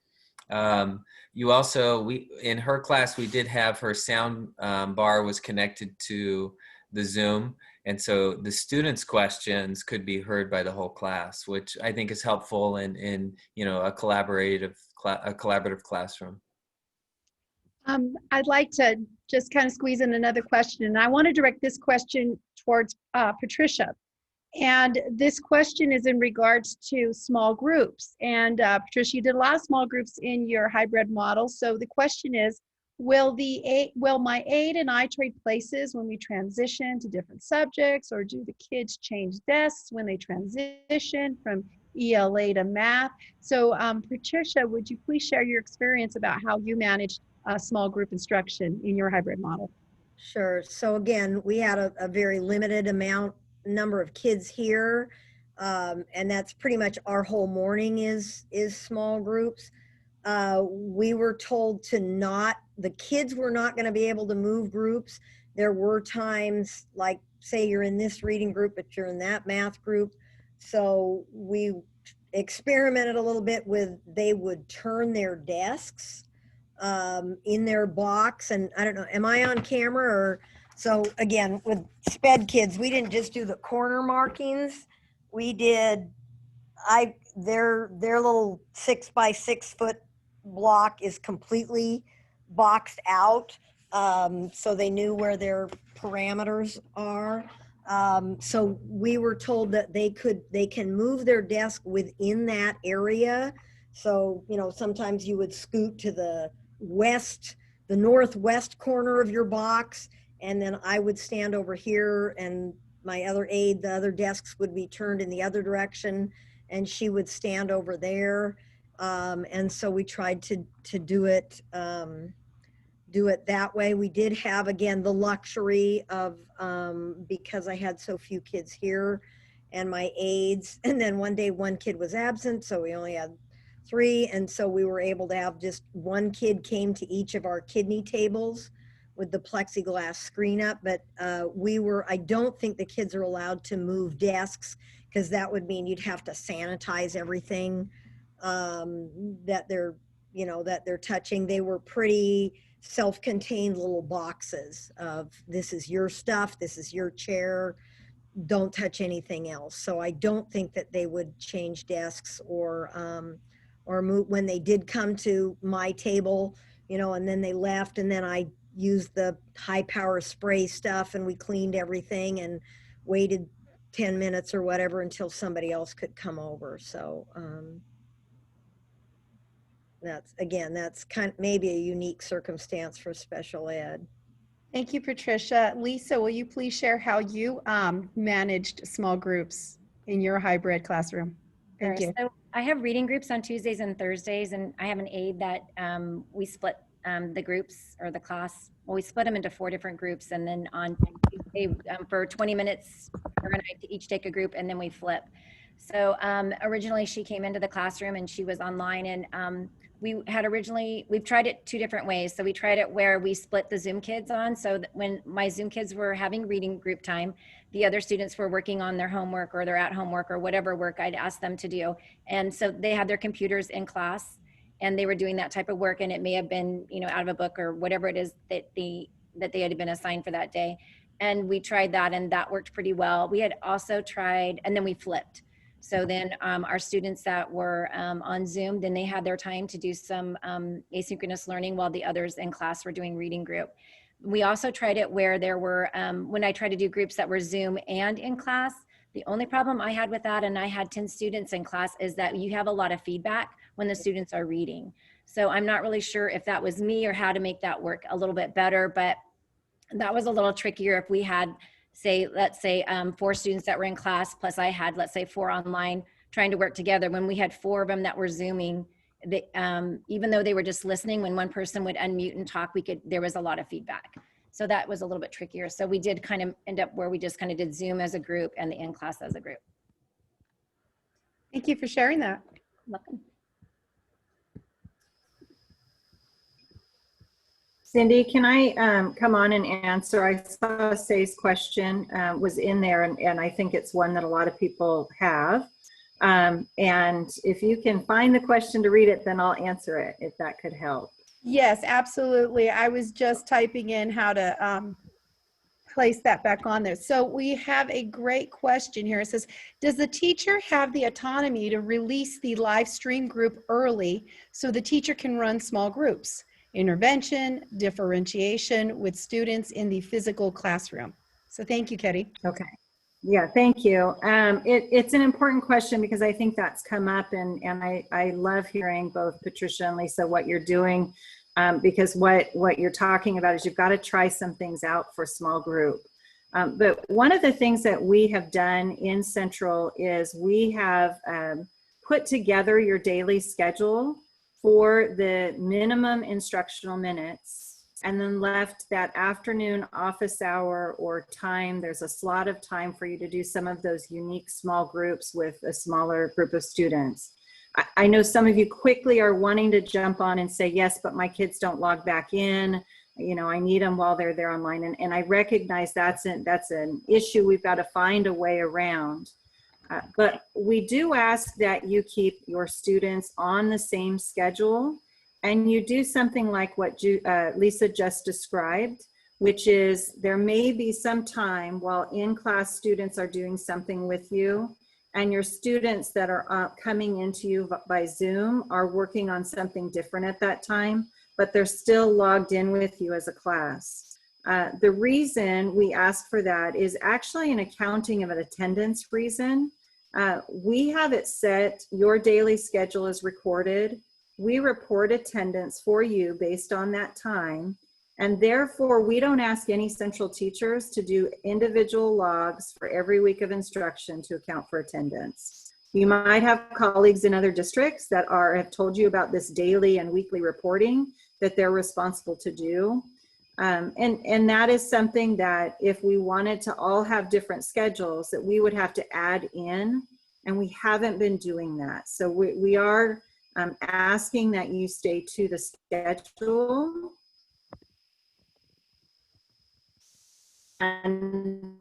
In her class, we did have her sound bar was connected to the Zoom, and so the students' questions could be heard by the whole class, which I think is helpful in a collaborative classroom. I'd like to just kind of squeeze in another question, and I want to direct this question towards Patricia. And this question is in regards to small groups. And Patricia, you did a lot of small groups in your hybrid model. So the question is, will my aide and I trade places when we transition to different subjects, or do the kids change desks when they transition from ELA to math? So Patricia, would you please share your experience about how you managed small group instruction in your hybrid model? Sure. So again, we had a very limited number of kids here, and that's pretty much our whole morning is small groups. We were told the kids were not going to be able to move groups. There were times, like say you're in this reading group, but you're in that math group. So we experimented a little bit with, they would turn their desks in their box. And I don't know, am I on camera? Or so again, with SPED kids, we didn't just do the corner markings. We did, their little 6 by 6 foot block is completely boxed out. So they knew where their parameters are. So we were told that they can move their desk within that area. So, sometimes you would scoot to the west the northwest corner of your box, and then I would stand over here, and my other aide, the other desks would be turned in the other direction, and she would stand over there. And so we tried to do it that way. We did have, again, the luxury of, because I had so few kids here and my aides, and then one day one kid was absent, so we only had 3, and so we were able to have just one kid came to each of our kidney tables with the plexiglass screen up. But I don't think the kids are allowed to move desks, because that would mean you'd have to sanitize everything that they're touching. They were pretty self-contained little boxes of, this is your stuff, this is your chair, don't touch anything else. So I don't think that they would change desks or move when they did come to my table, and then they left, and then I used the high power spray stuff and we cleaned everything and waited 10 minutes or whatever until somebody else could come over. So that's kind of maybe a unique circumstance for special ed. Thank you, Patricia. Lisa, will you please share how you managed small groups in your hybrid classroom? Thank you. So I have reading groups on Tuesdays and Thursdays, and I have an aide that we split the groups or the class. Well, we split them into 4 different groups, and then on Tuesday for 20 minutes, her and I each take a group, and then we flip. So originally she came into the classroom and she was online, and we've tried it 2 different ways. So we tried it where we split the Zoom kids on. So that when my Zoom kids were having reading group time, the other students were working on their homework or their at-home work or whatever work I'd asked them to do. And so they had their computers in class and they were doing that type of work. And it may have been, out of a book or whatever it is that they had been assigned for that day. And we tried that, and that worked pretty well. We had also tried, and then we flipped. So then our students that were on Zoom, then they had their time to do some asynchronous learning while the others in class were doing reading group. We also tried it where there were, when I tried to do groups that were Zoom and in class, the only problem I had with that, and I had 10 students in class, is that you have a lot of feedback when the students are reading. So I'm not really sure if that was me or how to make that work a little bit better, but that was a little trickier if we had, let's say 4 students that were in class, plus I had, let's say 4 online trying to work together. When we had 4 of them that were Zooming, even though they were just listening, when one person would unmute and talk, there was a lot of feedback. So that was a little bit trickier. So we did kind of end up where we just kind of did Zoom as a group and the in-class as a group. Thank you for sharing that. Welcome. Cindy, can I come on and answer? I saw Say's question was in there, and I think it's one that a lot of people have. And if you can find the question to read it, then I'll answer it, if that could help. Yes, absolutely. I was just typing in how to place that back on there. So we have a great question here. It says, does the teacher have the autonomy to release the live stream group early so the teacher can run small groups? Intervention, differentiation with students in the physical classroom. So thank you, Ketty. Okay. Yeah, thank you. It's an important question because I think that's come up, and I love hearing both Patricia and Lisa what you're doing, because what you're talking about is you've got to try some things out for small group. But one of the things that we have done in Central is we have put together your daily schedule for the minimum instructional minutes, and then left that afternoon office hour or time. There's a slot of time for you to do some of those unique small groups with a smaller group of students. I know some of you quickly are wanting to jump on and say, yes, but my kids don't log back in. I need them while they're there online. And I recognize that's an issue we've got to find a way around. But we do ask that you keep your students on the same schedule, and you do something like what Lisa just described, which is there may be some time while in-class students are doing something with you, and your students that are coming into you by Zoom are working on something different at that time, but they're still logged in with you as a class. The reason we ask for that is actually an accounting of an attendance reason. We have it set, your daily schedule is recorded. we report attendance for you based on that time. And therefore, we don't ask any central teachers to do individual logs for every week of instruction to account for attendance. You might have colleagues in other districts that have told you about this daily and weekly reporting that they're responsible to do. And that is something that if we wanted to all have different schedules, that we would have to add in, and we haven't been doing that. So we are asking that you stay to the schedule. And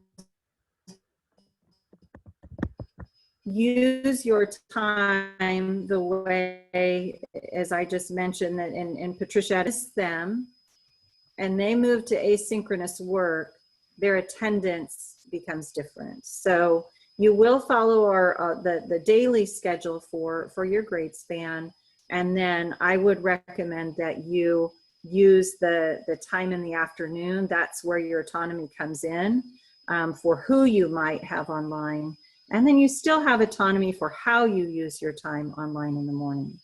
use your time the way, as I just mentioned, that and Patricia asked them, and they move to asynchronous work, their attendance becomes different. So you will follow our the daily schedule for your grade span, and then I would recommend that you use the time in the afternoon. That's where your autonomy comes in for who you might have online. And then you still have autonomy for how you use your time online in the morning.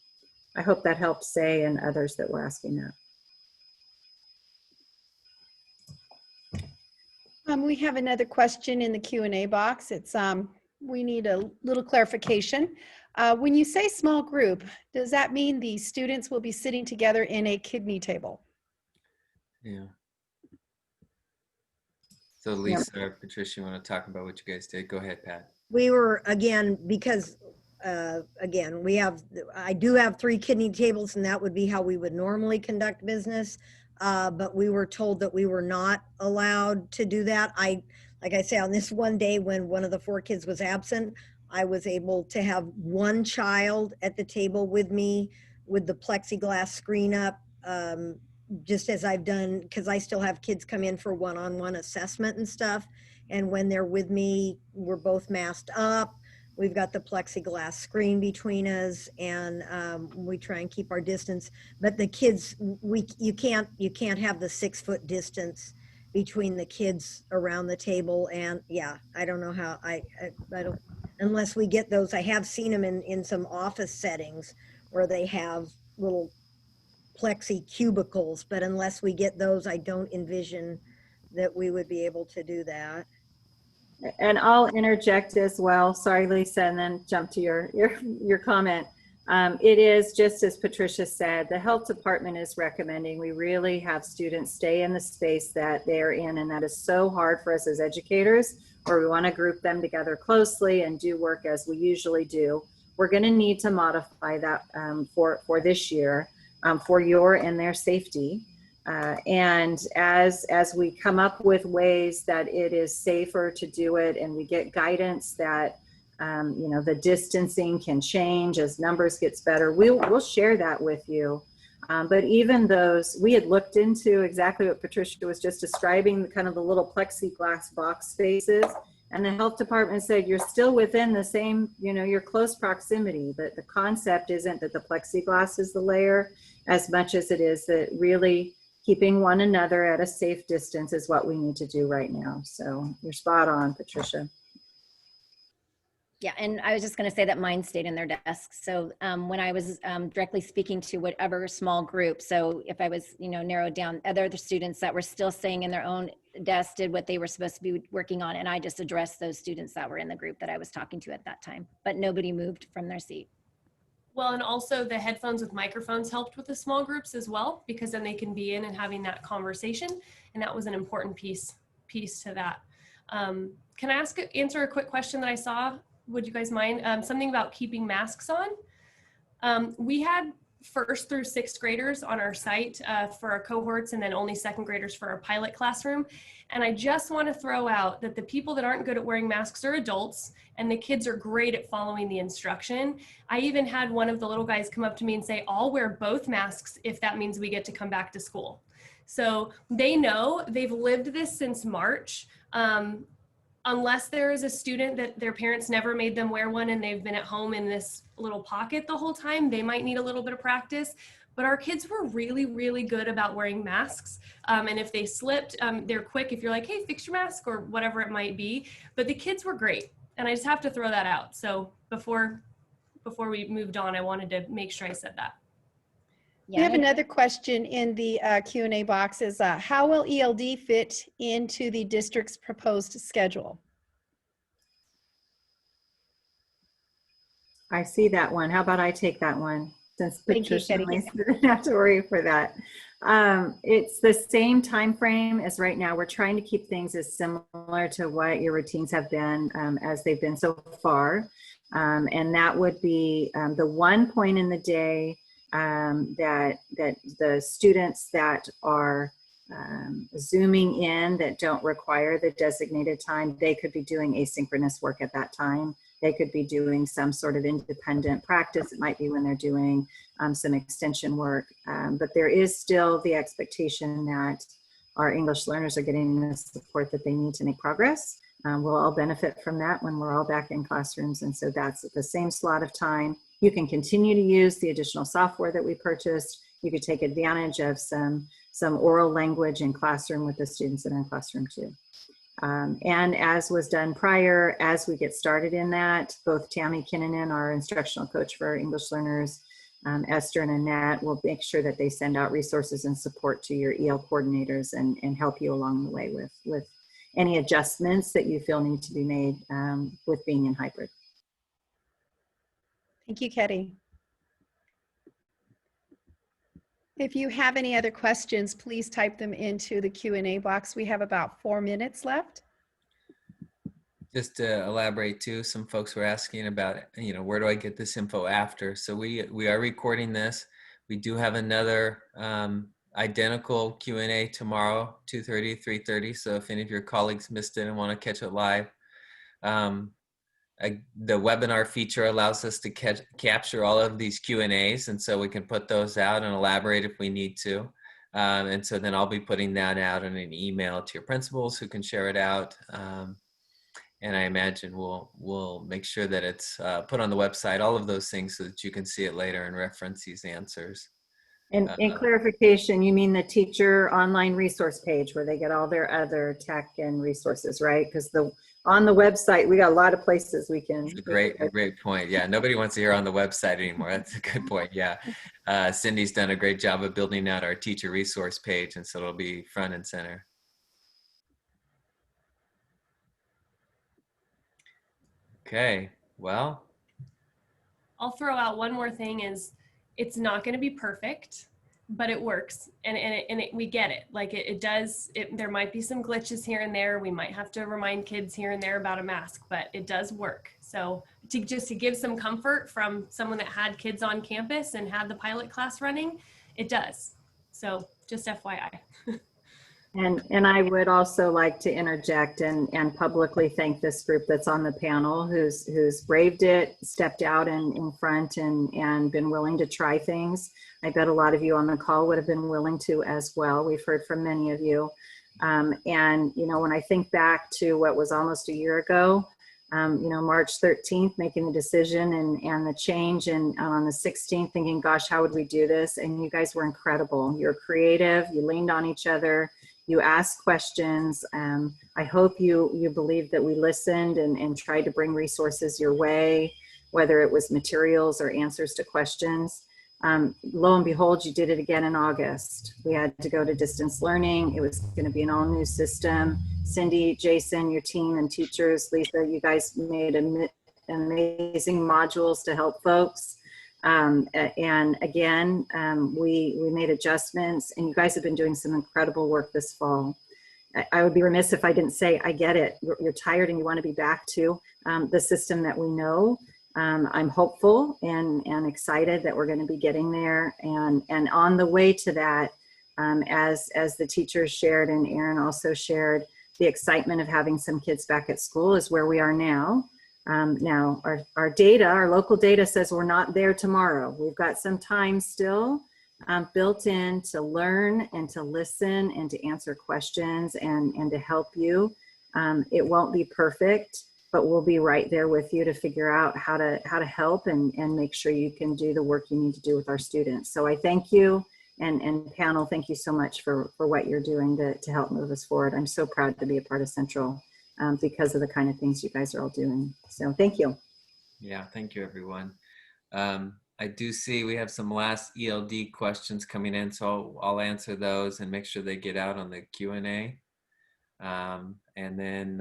I hope that helps Say and others that were asking that. We have another question in the Q&A box. It's we need a little clarification. When you say small group, does that mean the students will be sitting together in a kidney table? Yeah. So Lisa or Patricia, you want to talk about what you guys did? Go ahead, Pat. We were, again, because again, I do have 3 kidney tables, and that would be how we would normally conduct business. But we were told that we were not allowed to do that. Like I say, on this one day when one of the 4 kids was absent, I was able to have one child at the table with me with the plexiglass screen up, just as I've done, because I still have kids come in for one-on-one assessment and stuff. And when they're with me, we're both masked up. We've got the plexiglass screen between us, and we try and keep our distance. But the kids, you can't have the 6-foot distance between the kids around the table. And yeah, I don't know how I don't, unless we get those. I have seen them in some office settings where they have little plexi cubicles, but unless we get those, I don't envision that we would be able to do that. And I'll interject as well. Sorry, Lisa, and then jump to your comment. It is just as Patricia said, the health department is recommending we really have students stay in the space that they're in, and that is so hard for us as educators, where we want to group them together closely and do work as we usually do. We're going to need to modify that for this year for your and their safety. And as we come up with ways that it is safer to do it, and we get guidance that you know, the distancing can change as numbers gets better, we'll share that with you. But even those, we had looked into exactly what Patricia was just describing, the kind of the little plexiglass box spaces, and the health department said you're still within the same, you know, your close proximity. But the concept isn't that the plexiglass is the layer as much as it is that really keeping one another at a safe distance is what we need to do right now. So you're spot on, Patricia. Yeah, and I was just going to say that mine stayed in their desks. So when I was directly speaking to whatever small group, so if I was, you know, narrowed down, other students that were still staying in their own desk did what they were supposed to be working on, and I just addressed those students that were in the group that I was talking to at that time, but nobody moved from their seat. Well, and also the headphones with microphones helped with the small groups as well, because then they can be in and having that conversation. And that was an important piece to that. Can I answer a quick question that I saw? Would you guys mind? Something about keeping masks on. We had 1st through 6th graders on our site for our cohorts, and then only 2nd graders for our pilot classroom. And I just want to throw out that the people that aren't good at wearing masks are adults, and the kids are great at following the instruction. I even had one of the little guys come up to me and say, I'll wear both masks if that means we get to come back to school. So they know, they've lived this since March. Unless there is a student that their parents never made them wear one and they've been at home in this little pocket the whole time, they might need a little bit of practice. But our kids were really, really good about wearing masks. And if they slipped, they're quick if you're like, hey, fix your mask or whatever it might be. But the kids were great. And I just have to throw that out. So before we moved on, I wanted to make sure I said that. We have Yeah, another question in the Q&A box is, how will ELD fit into the district's proposed schedule? I see that one. How about I take that one? Since Thank you, Patricia and Katie. Lisa didn't have to worry for that. It's the same time frame as right now. We're trying to keep things as similar to what your routines have been as they've been so far. And that would be the one point in the day that the students that are Zooming in that don't require the designated time, they could be doing asynchronous work at that time. They could be doing some sort of independent practice. It might be when they're doing some extension work. But there is still the expectation that our English learners are getting the support that they need to make progress. We'll all benefit from that when we're all back in classrooms. And so that's the same slot of time. You can continue to use the additional software that we purchased. You could take advantage of some oral language in classroom with the students that are in classroom too. And as was done prior, as we get started in that, both Tammy Kinnanen, our instructional coach for our English learners, Esther and Annette will make sure that they send out resources and support to your EL coordinators and help you along the way with any adjustments that you feel need to be made with being in hybrid. Thank you, Katie. If you have any other questions, please type them into the Q&A box. We have about 4 minutes left. Just to elaborate too, some folks were asking about, where do I get this info after? So we are recording this. We do have another identical Q&A tomorrow, 2:30, 3:30. So if any of your colleagues missed it and want to catch it live, the webinar feature allows us to capture all of these Q&As, and so we can put those out and elaborate if we need to. And so then I'll be putting that out in an email to your principals who can share it out. And I imagine we'll make sure that it's put on the website, all of those things, so that you can see it later and reference these answers. And in clarification, you mean the teacher online resource page where they get all their other tech and resources, right? Because on the website, we got a lot of places we can. It's a great point. Yeah, nobody wants to hear on the website anymore. That's a good point. Yeah, Cindy's done a great job of building out our teacher resource page, and so it'll be front and center. Okay, well. I'll throw out one more thing is it's not going to be perfect, but it works. And we get it. Like it does, there might be some glitches here and there. We might have to remind kids here and there about a mask, but it does work. So to give some comfort from someone that had kids on campus and had the pilot class running, it does. So just FYI. And I would also like to interject and publicly thank this group that's on the panel who's braved it, stepped out in front and been willing to try things. I bet a lot of you on the call would have been willing to as well. We've heard from many of you. And, when I think back to what was almost a year ago, March 13th, making the decision and the change, and on the 16th thinking, gosh, how would we do this? And you guys were incredible. You're creative, you leaned on each other, you asked questions. I hope you believe that we listened and tried to bring resources your way, whether it was materials or answers to questions. Lo and behold, you did it again in August. We had to go to distance learning. It was going to be an all new system. Cindy, Jason, your team and teachers, Lisa, you guys made amazing modules to help folks. And again, we made adjustments, and you guys have been doing some incredible work this fall. I would be remiss if I didn't say, I get it. You're tired and you want to be back to the system that we know. I'm hopeful and excited that we're going to be getting there. And on the way to that, as the teachers shared and Aaron also shared, the excitement of having some kids back at school is where we are now. Now, our data, our local data says we're not there tomorrow. We've got some time still built in to learn and to listen and to answer questions and to help you. It won't be perfect, but we'll be right there with you to figure out how to help and make sure you can do the work you need to do with our students. So I thank you, and panel, thank you so much for what you're doing to help move us forward. I'm so proud to be a part of Central. Because of the kind of things you guys are all doing. So thank you. Yeah, thank you, everyone. I do see we have some last ELD questions coming in, so I'll answer those and make sure they get out on the Q&A. And then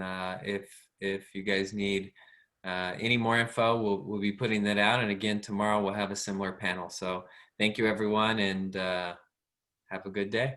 if you guys need any more info, we'll be putting that out. And again, tomorrow we'll have a similar panel. So thank you, everyone, and have a good day.